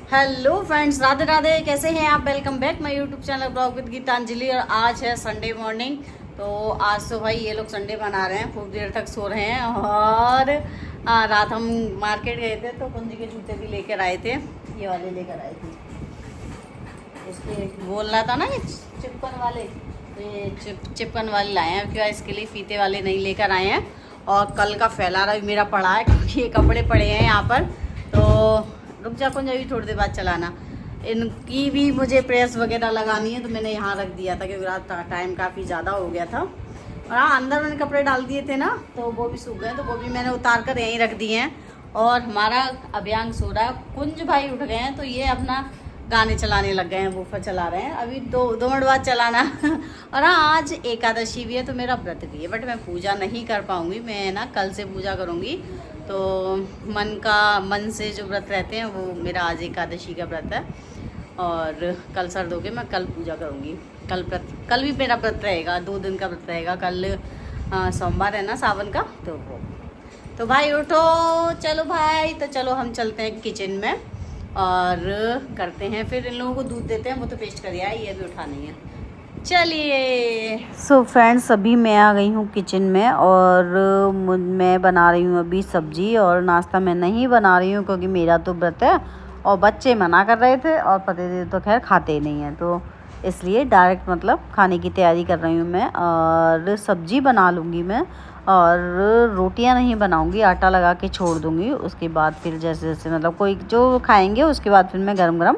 Hello friends, Radhe Radhe. कैसे हैं आप? Welcome back my YouTube channel vlog with Geetanjali. और आज है संडे मॉर्निंग। तो आज तो भाई ये लोग संडे मना रहे हैं, खूब देर तक सो रहे हैं। और रात हम मार्केट गए थे तो कुंजी के जूते भी लेकर आए थे, ये वाले लेकर आए थे। इसके बोल रहा था ना ये चिपकन वाले, तो ये चिपकन वाले लाए हैं। क्या इसके लिए फीते वाले नहीं लेकर आए हैं। और कल का फैलारा भी मेरा पड़ा है क्योंकि ये कपड़े पड़े हैं यहाँ पर। तो रुक जा कुंज, अभी थोड़ी देर बाद चलाना। इनकी भी मुझे प्रेस वगैरह लगानी है तो मैंने यहाँ रख दिया था क्योंकि रात टाइम काफ़ी ज़्यादा हो गया था। और हाँ, अंदर मैंने कपड़े डाल दिए थे ना तो वो भी सूख गए, तो वो भी मैंने उतार कर यहीं रख दिए हैं। और हमारा अभियांग सो रहा है, कुंज भाई उठ गए हैं तो ये अपना गाने चलाने लग गए हैं, वूफर चला रहे हैं। अभी दो मिनट बाद चलाना। और हाँ, आज एकादशी भी है तो मेरा व्रत भी है, बट मैं पूजा नहीं कर पाऊँगी। मैं ना कल से पूजा करूँगी। तो मन से जो व्रत रहते हैं वो मेरा आज एकादशी का व्रत है। और कल सर्द हो के मैं कल पूजा करूँगी। कल भी मेरा व्रत रहेगा, 2 दिन का व्रत रहेगा। कल सोमवार है ना सावन का, तो भाई उठो, चलो भाई। तो चलो हम चलते हैं किचन में और करते हैं, फिर इन लोगों को दूध देते हैं। वो तो पेस्ट कर दिया है, ये भी उठा नहीं है। चलिए सो फ्रेंड्स, अभी मैं आ गई हूँ किचन में और मैं बना रही हूँ अभी सब्जी। और नाश्ता मैं नहीं बना रही हूँ क्योंकि मेरा तो व्रत है और बच्चे मना कर रहे थे और पतिदेव तो खैर खाते ही नहीं हैं, तो इसलिए डायरेक्ट मतलब खाने की तैयारी कर रही हूँ मैं। और सब्जी बना लूँगी मैं और रोटियां नहीं बनाऊँगी, आटा लगा के छोड़ दूँगी। उसके बाद फिर जैसे जैसे मतलब कोई जो खाएंगे उसके बाद फिर मैं गरम गरम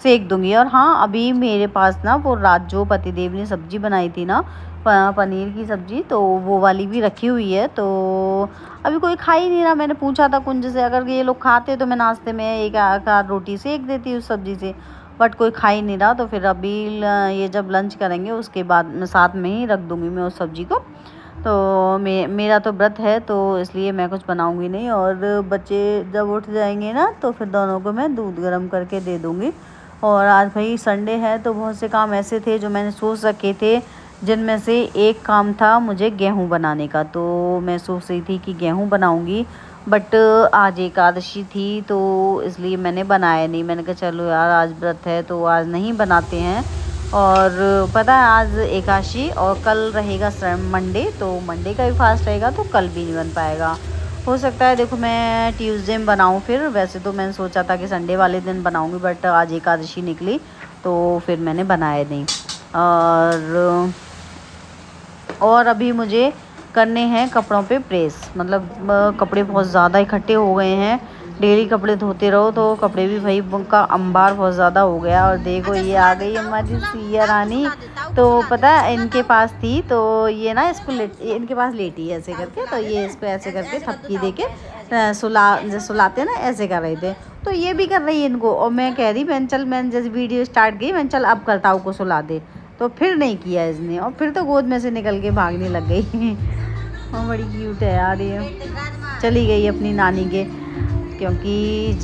सेक दूँगी। और हाँ, अभी मेरे पास ना वो रात जो पतिदेव ने सब्ज़ी बनाई थी ना, पनीर की सब्ज़ी, तो वो वाली भी रखी हुई है। तो अभी कोई खा ही नहीं रहा। मैंने पूछा था कुंज से, अगर ये लोग खाते तो मैं नाश्ते में एक आध रोटी सेक देती उस सब्ज़ी से, बट कोई खा ही नहीं रहा। तो फिर अभी ये जब लंच करेंगे उसके बाद मैं साथ में ही रख दूँगी मैं उस सब्ज़ी को। तो मेरा तो व्रत है तो इसलिए मैं कुछ बनाऊँगी नहीं। और बच्चे जब उठ जाएंगे ना तो फिर दोनों को मैं दूध गर्म करके दे दूँगी। और आज भाई संडे है तो बहुत से काम ऐसे थे जो मैंने सोच रखे थे, जिनमें से एक काम था मुझे गेहूँ बनाने का। तो मैं सोच रही थी कि गेहूँ बनाऊँगी, बट आज एकादशी थी तो इसलिए मैंने बनाया नहीं। मैंने कहा चलो यार आज व्रत है तो आज नहीं बनाते हैं। और पता है आज एकादशी और कल रहेगा मंडे, तो मंडे का भी फास्ट रहेगा तो कल भी नहीं बन पाएगा। हो सकता है देखो मैं ट्यूसडे में बनाऊँ फिर। वैसे तो मैंने सोचा था कि संडे वाले दिन बनाऊँगी, बट आज एकादशी निकली तो फिर मैंने बनाया नहीं। और अभी मुझे करने हैं कपड़ों पे प्रेस। मतलब कपड़े बहुत ज़्यादा इकट्ठे हो गए हैं, डेली कपड़े धोते रहो तो कपड़े भी भाई उनका अंबार बहुत ज़्यादा हो गया। और देखो ये आ गई हमारी सिया रानी। तो पता है इनके पास थी तो ये ना इसको इनके पास लेटी है ऐसे करके, तो ये इसको ऐसे करके थपकी दे के सुलाते ना, ऐसे कर रहे थे। तो ये भी कर रही है इनको। और मैं कह रही मैंने जैसे वीडियो स्टार्ट की, मैंने चल अब करताऊ को सुला दे, तो फिर नहीं किया इसने और फिर तो गोद में से निकल के भागने लग गई। और बड़ी क्यूट है यार ये। चली गई अपनी नानी के, क्योंकि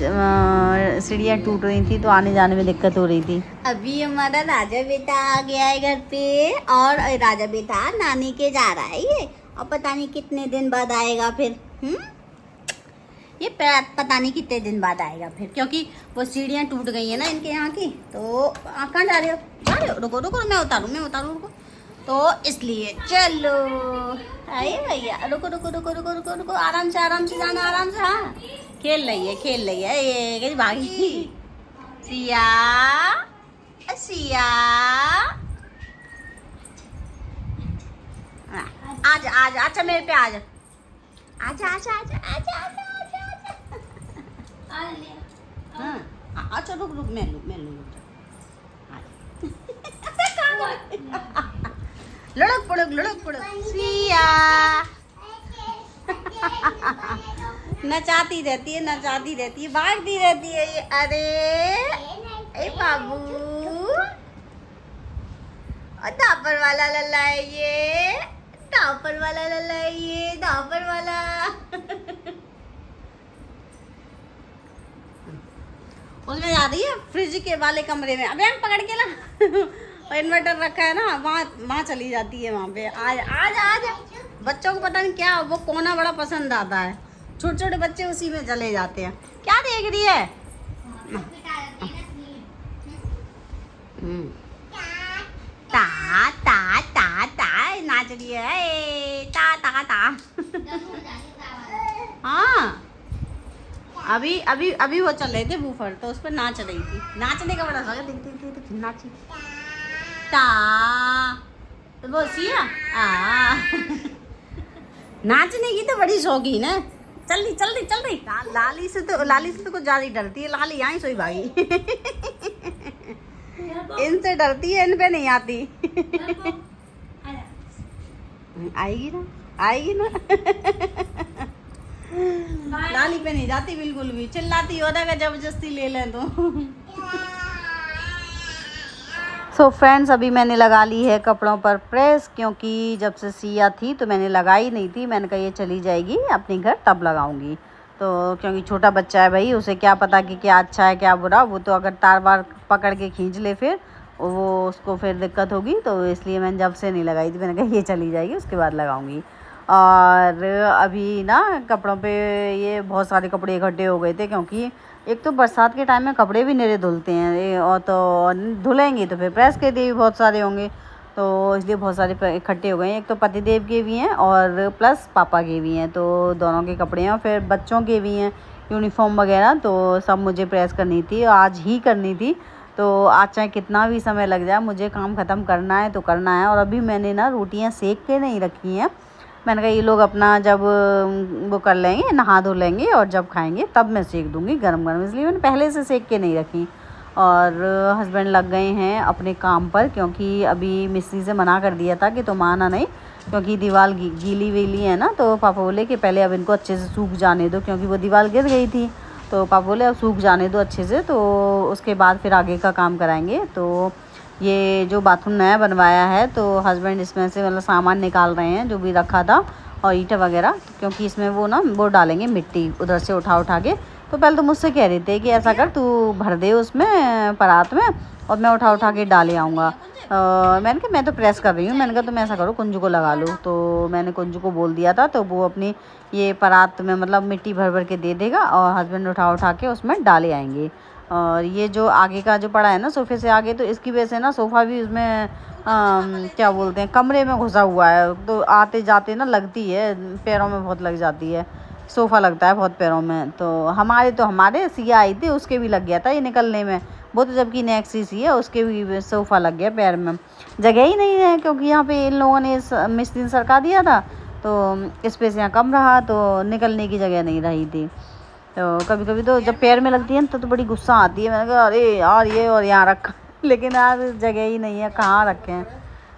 सीढ़ियाँ टूट रही थी तो आने जाने में दिक्कत हो रही थी। अभी हमारा राजा बेटा आ गया है घर पे और राजा बेटा नानी के जा रहा है ये, और पता नहीं कितने दिन बाद आएगा फिर। ये पता नहीं कितने दिन बाद आएगा फिर, क्योंकि वो सीढ़ियाँ टूट गई है ना इनके यहाँ की। तो कहाँ जा रहे हो? रुको रुको, मैं उतारूँ रुको। तो इसलिए चलो आए भैया, रुको रुको रुको रुको रुको रुको, आराम से जाना, आराम से। हाँ, खेल रही है ये कहीं भागी। सिया सिया आजा आजा, अच्छा मेरे पे आजा, आजा आजा आजा आजा आजा। हाँ अच्छा रुक मैं लूँ लुढ़क पुढ़क सिया। नचाती रहती है, भागती रहती है ये। अरे ए बाबू, दापर वाला लल्ला है ये, दापर वाला। उसमें जा रही है फ्रिज के वाले कमरे में। अब पकड़ के ना और इन्वर्टर रखा है ना, वहाँ चली जाती है वहाँ पे। आज बच्चों को पता नहीं क्या वो कोना बड़ा पसंद आता है, छोटे छोटे बच्चे उसी में चले जाते हैं। क्या देख रही है? ता ता ता ता नाच रही है ता ता ता। हाँ अभी अभी अभी वो चल रहे थे बूफर, तो उस पर नाच रही थी। नाचने का बड़ा शौक है, देखते नाची ता, तो वो सिया नाचने की तो बड़ी शौकीन है। चल रही लाली से तो कुछ ज्यादा ही डरती है। लाली यहाँ सोई भागी इनसे डरती है, इन पे नहीं आती। आएगी ना लाली पे नहीं जाती बिल्कुल भी, चिल्लाती हो रहा जबरदस्ती ले लें तो। सो फ्रेंड्स अभी मैंने लगा ली है कपड़ों पर प्रेस, क्योंकि जब से सिया थी तो मैंने लगाई नहीं थी। मैंने कहा ये चली जाएगी अपने घर तब लगाऊंगी, तो क्योंकि छोटा बच्चा है भाई, उसे क्या पता कि क्या अच्छा है क्या बुरा। वो तो अगर तार बार पकड़ के खींच ले फिर वो उसको फिर दिक्कत होगी, तो इसलिए मैंने जब से नहीं लगाई थी। मैंने कहा ये चली जाएगी उसके बाद लगाऊंगी। और अभी ना कपड़ों पे ये बहुत सारे कपड़े इकट्ठे हो गए थे, क्योंकि एक तो बरसात के टाइम में कपड़े भी निरे धुलते हैं, और तो धुलेंगे तो फिर प्रेस के लिए भी बहुत सारे होंगे, तो इसलिए बहुत सारे इकट्ठे हो गए हैं। एक तो पतिदेव के भी हैं और प्लस पापा के भी हैं, तो दोनों के कपड़े हैं। और फिर बच्चों के भी हैं यूनिफॉर्म वगैरह, तो सब मुझे प्रेस करनी थी, आज ही करनी थी। तो आज चाहे कितना भी समय लग जाए, मुझे काम ख़त्म करना है तो करना है। और अभी मैंने ना रोटियां सेक के नहीं रखी हैं। मैंने कहा ये लोग अपना जब वो कर लेंगे, नहा धो लेंगे, और जब खाएंगे तब मैं सेक दूंगी गरम गरम, इसलिए मैंने पहले से सेक के नहीं रखी। और हस्बैंड लग गए हैं अपने काम पर, क्योंकि अभी मिस्त्री से मना कर दिया था कि तुम आना नहीं, क्योंकि दीवार गीली वीली है ना। तो पापा बोले कि पहले अब इनको अच्छे से सूख जाने दो, क्योंकि वो दीवार गिर गई थी। तो पापा बोले अब सूख जाने दो अच्छे से, तो उसके बाद फिर आगे का काम कराएंगे। तो ये जो बाथरूम नया बनवाया है, तो हस्बैंड इसमें से मतलब सामान निकाल रहे हैं जो भी रखा था, और ईंटें वगैरह, क्योंकि इसमें वो ना वो डालेंगे मिट्टी उधर से उठा के। तो पहले तो मुझसे कह रहे थे कि ऐसा कर तू भर दे उसमें परात में, और मैं उठा के डाले आऊँगा। मैंने कहा मैं तो प्रेस कर रही हूँ। मैंने कहा तुम ऐसा करो कुंजू को लगा लो, तो मैंने कुंजू को बोल दिया था, तो वो अपनी ये परात में मतलब मिट्टी भर के दे देगा, और हस्बैंड उठा के उसमें डाले आएंगे। और ये जो आगे का जो पड़ा है ना सोफ़े से आगे, तो इसकी वजह से ना सोफ़ा भी उसमें क्या बोलते हैं कमरे में घुसा हुआ है, तो आते जाते ना लगती है, पैरों में बहुत लग जाती है। सोफ़ा लगता है बहुत पैरों में। तो हमारे सिया आई थी, उसके भी लग गया था ये निकलने में। वो तो जबकि नेक्सी सी है, उसके भी सोफ़ा लग गया पैर में। जगह ही नहीं है, क्योंकि यहाँ पे इन लोगों ने मिस्त्री सरका दिया था, तो स्पेस यहाँ कम रहा, तो निकलने की जगह नहीं रही थी। तो कभी कभी तो जब पैर में लगती है ना तो बड़ी गुस्सा आती है। मैंने कहा अरे यार ये और यहाँ रखा, लेकिन यार जगह ही नहीं है, कहाँ रखें।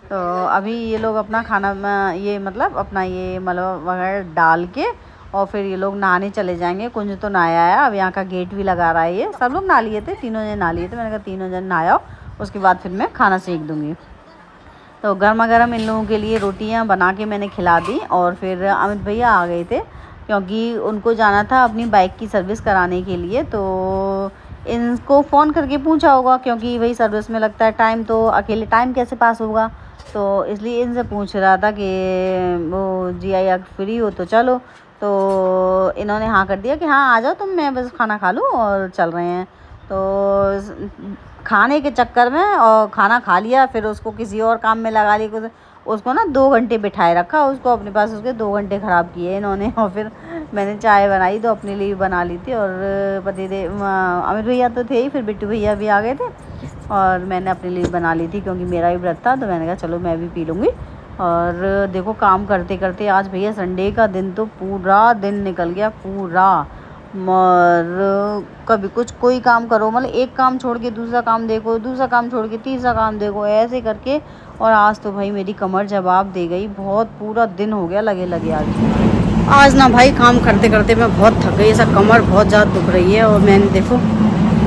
तो अभी ये लोग अपना खाना ये मतलब अपना ये मतलब वगैरह डाल के, और फिर ये लोग नहाने चले जाएंगे। कुंज तो नहाया है, अब यहाँ का गेट भी लगा रहा है। ये सब लोग नहा लिए थे, तीनों जन नहा लिए थे। मैंने कहा तीनों जन नहाओ, उसके बाद फिर मैं खाना सेक दूँगी। तो गर्मा गर्म इन लोगों के लिए रोटियाँ बना के मैंने खिला दी। और फिर अमित भैया आ गए थे, क्योंकि उनको जाना था अपनी बाइक की सर्विस कराने के लिए। तो इनको फ़ोन करके पूछा होगा, क्योंकि वही सर्विस में लगता है टाइम, तो अकेले टाइम कैसे पास होगा। तो इसलिए इनसे पूछ रहा था कि वो जी आई अगर फ्री हो तो चलो। तो इन्होंने हाँ कर दिया कि हाँ आ जाओ तुम, मैं बस खाना खा लूँ और चल रहे हैं। तो खाने के चक्कर में और खाना खा लिया, फिर उसको किसी और काम में लगा लिया। उसको ना 2 घंटे बिठाए रखा उसको अपने पास, उसके 2 घंटे ख़राब किए इन्होंने। और फिर मैंने चाय बनाई तो अपने लिए भी बना ली थी, और पतिदेव अमित भैया तो थे ही, फिर बिट्टू भैया भी आ गए थे, और मैंने अपने लिए बना ली थी, क्योंकि मेरा भी व्रत था। तो मैंने कहा चलो मैं भी पी लूँगी। और देखो काम करते करते आज भैया संडे का दिन तो पूरा दिन निकल गया पूरा। और कभी कुछ कोई काम करो, मतलब एक काम छोड़ के दूसरा काम देखो, दूसरा काम छोड़ के तीसरा काम देखो, ऐसे करके। और आज तो भाई मेरी कमर जवाब दे गई, बहुत पूरा दिन हो गया लगे आज ना भाई काम करते करते मैं बहुत थक गई, ऐसा कमर बहुत ज़्यादा दुख रही है। और मैंने देखो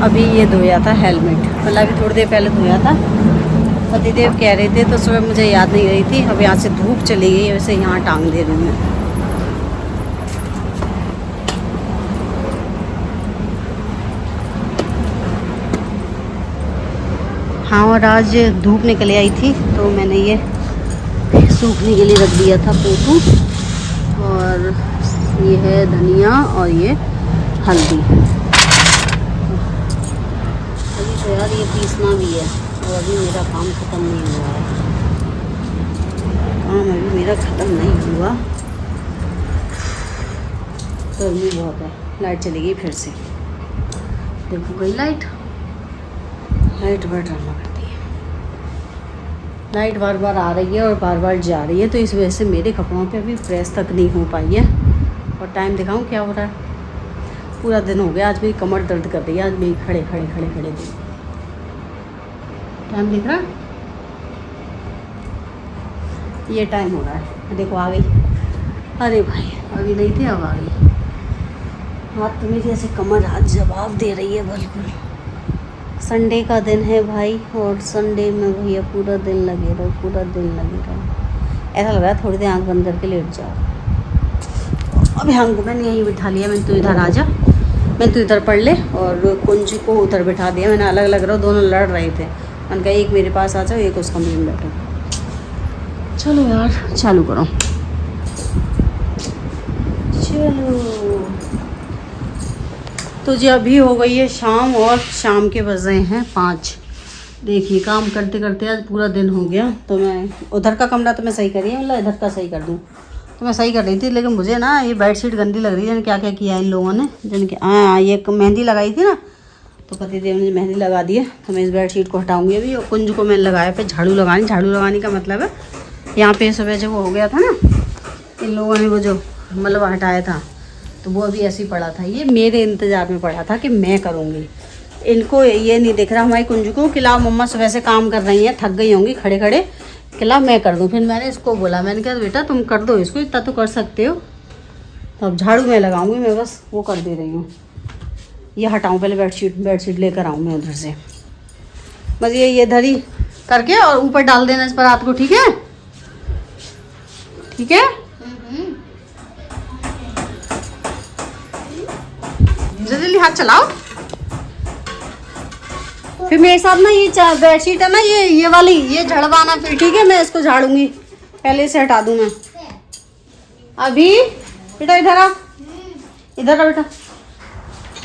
अभी ये धोया था हेलमेट, मतलब अभी थोड़ी देर पहले धोया था। पतिदेव कह रहे थे तो सुबह मुझे याद नहीं रही थी। अब यहाँ से धूप चली गई, वैसे यहाँ टांग दे रही हूँ मैं। हाँ, और आज धूप निकल आई थी तो मैंने ये सूखने के लिए रख दिया था पोटू। और ये है धनिया और ये हल्दी। अभी तो यार ये पीसना भी है। और अभी मेरा काम ख़त्म नहीं हुआ है, काम अभी मेरा ख़त्म नहीं हुआ। गर्मी बहुत है। लाइट चली गई फिर से, देखो गई लाइट बार ड्रामा करती है। लाइट बार बार आ रही है और बार बार जा रही है, तो इस वजह से मेरे कपड़ों पे अभी प्रेस तक नहीं हो पाई है। और टाइम दिखाऊं क्या हो रहा है, पूरा दिन हो गया। आज मेरी कमर दर्द कर रही है, आज मेरी खड़े दिन। टाइम दिख रहा, ये टाइम हो रहा है, देखो आ गई। अरे भाई अभी नहीं थी, अब आ गई। हाथ तो मेरी ऐसे कमर आज जवाब दे रही है बिल्कुल। संडे का दिन है भाई, और संडे में भैया पूरा दिन लगे रहो। ऐसा लग रहा है थोड़ी देर आँख बंद करके लेट जाओ। अभी हाँ को मैंने यहीं बिठा लिया, मैंने तो इधर आ जा, मैं तो इधर पढ़ ले, और कुंजी को उधर बिठा दिया। मैंने अलग अलग रहो, दोनों लड़ रहे थे। मैंने कहा एक मेरे पास आ जाओ, एक उस कमरे में बैठो। चलो यार चालू करो, चलो। तो जी अभी हो गई है शाम, और शाम के बजे हैं 5। देखिए काम करते करते आज पूरा दिन हो गया। तो मैं उधर का कमरा तो मैं सही करी है, मतलब इधर का सही कर दूँ तो मैं सही कर रही थी, लेकिन मुझे ना ये बेडशीट गंदी लग रही है। क्या क्या किया इन लोगों ने, जिनके ये मेहंदी लगाई थी ना, तो पतिदेव ने मेहंदी लगा दी है। तो मैं इस बेडशीट को हटाऊँगी अभी। और कुंज को मैंने लगाया पे झाड़ू लगाने का मतलब है, यहाँ पे सुबह जो वो हो गया था ना, इन लोगों ने वो जो मलबा हटाया था, तो वो अभी ऐसे ही पड़ा था। ये मेरे इंतज़ार में पड़ा था कि मैं करूँगी। इनको ये नहीं दिख रहा हमारी कुंजू को कि लाओ मम्मा सुबह से काम कर रही हैं, थक गई होंगी खड़े खड़े, कि लाओ मैं कर दूँ। फिर मैंने इसको बोला, मैंने कहा बेटा तुम कर दो इसको, इतना तो कर सकते हो। तो अब झाड़ू मैं लगाऊंगी, मैं बस वो कर दे रही हूँ। ये हटाऊँ पहले, बेडशीट लेकर आऊँ मैं उधर से। बस ये धरी करके और ऊपर डाल देना इस पर रात को, ठीक है? ठीक है, जल्दी हाथ चलाओ। फिर मेरे साथ ना ये बेडशीट है ना, ये वाली ये झड़वाना फिर, ठीक है? मैं इसको झाड़ूंगी, पहले से हटा दूं मैं। अभी बेटा इधर आ, बेटा।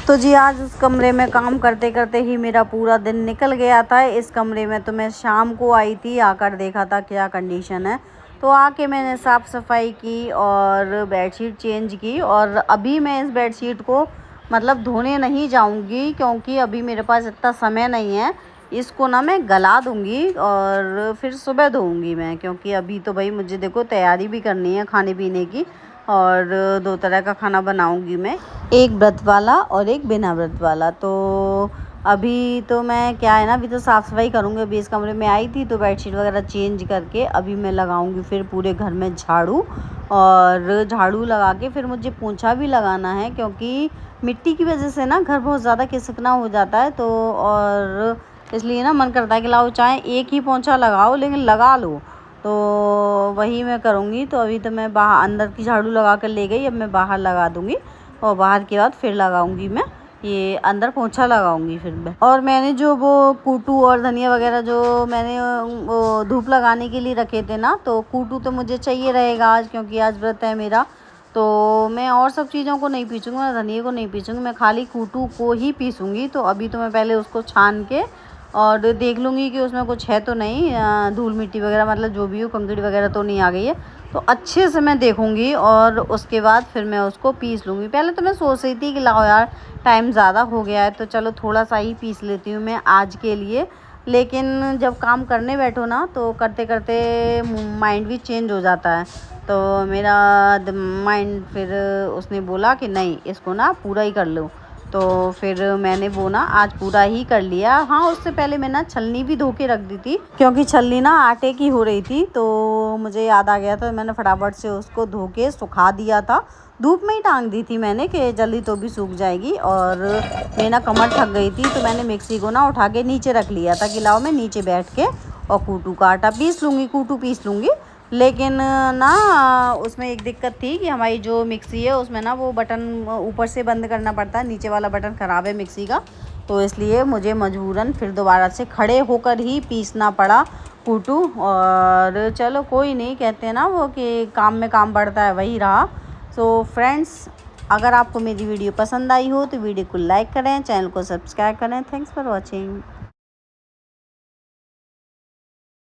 तो जी आज उस कमरे में काम करते करते ही मेरा पूरा दिन निकल गया था। इस कमरे में तो मैं शाम को आई थी, आकर देखा था क्या कंडीशन है। तो आके मैंने साफ़ सफाई की और बेडशीट चेंज की। और अभी मैं इस बेडशीट को मतलब धोने नहीं जाऊंगी, क्योंकि अभी मेरे पास इतना समय नहीं है। इसको ना मैं गला दूंगी और फिर सुबह धोऊंगी मैं, क्योंकि अभी तो भाई मुझे देखो तैयारी भी करनी है खाने पीने की। और 2 तरह का खाना बनाऊंगी मैं, एक व्रत वाला और एक बिना व्रत वाला। तो अभी तो मैं क्या है ना, अभी तो साफ़ सफाई करूँगी। अभी इस कमरे में आई थी तो बेडशीट वगैरह चेंज करके अभी मैं लगाऊंगी फिर पूरे घर में झाड़ू। और झाड़ू लगा के फिर मुझे पोंछा भी लगाना है, क्योंकि मिट्टी की वजह से ना घर बहुत ज़्यादा खिसकना हो जाता है। तो और इसलिए ना मन करता है कि लाओ चाहे एक ही पोंछा लगाओ, लेकिन लगा लो। तो वही मैं करूँगी। तो अभी तो मैं बाहर अंदर की झाड़ू लगा कर ले गई, अब मैं बाहर लगा दूँगी। और बाहर के बाद फिर लगाऊँगी मैं ये अंदर पोंछा लगाऊंगी फिर मैं। और मैंने जो वो कूटू और धनिया वगैरह जो मैंने वो धूप लगाने के लिए रखे थे ना, तो कूटू तो मुझे चाहिए रहेगा आज, क्योंकि आज व्रत है मेरा। तो मैं और सब चीज़ों को नहीं पीसूँगी, मैं धनिया को नहीं पीसूँगी, मैं खाली कूटू को ही पीसूँगी। तो अभी तो मैं पहले उसको छान के और देख लूँगी कि उसमें कुछ है तो नहीं, धूल मिट्टी वगैरह मतलब जो भी हो, कंकड़ी वगैरह तो नहीं आ गई है। तो अच्छे से मैं देखूँगी और उसके बाद फिर मैं उसको पीस लूँगी। पहले तो मैं सोच रही थी कि लाओ यार टाइम ज़्यादा हो गया है, तो चलो थोड़ा सा ही पीस लेती हूँ मैं आज के लिए। लेकिन जब काम करने बैठो ना, तो करते करते माइंड भी चेंज हो जाता है। तो मेरा माइंड फिर उसने बोला कि नहीं इसको ना पूरा ही कर लो। तो फिर मैंने वो ना आज पूरा ही कर लिया। हाँ, उससे पहले मैं ना छलनी भी धो के रख दी थी, क्योंकि छलनी ना आटे की हो रही थी। तो मुझे याद आ गया था, मैंने फटाफट से उसको धो के सुखा दिया था। धूप में ही टांग दी थी मैंने कि जल्दी तो भी सूख जाएगी। और मेरी ना कमर थक गई थी, तो मैंने मिक्सी को ना उठा के नीचे रख लिया था कि लाओ मैं नीचे बैठ के और कूटू का आटा पीस लूँगी, कूटू पीस लूँगी। लेकिन ना उसमें एक दिक्कत थी कि हमारी जो मिक्सी है उसमें ना वो बटन ऊपर से बंद करना पड़ता है, नीचे वाला बटन ख़राब है मिक्सी का। तो इसलिए मुझे मजबूरन फिर दोबारा से खड़े होकर ही पीसना पड़ा कूटू। और चलो कोई नहीं, कहते हैं ना वो कि काम में काम बढ़ता है, वही रहा। सो फ्रेंड्स, अगर आपको मेरी वीडियो पसंद आई हो तो वीडियो को लाइक करें, चैनल को सब्सक्राइब करें। Thanks for watching.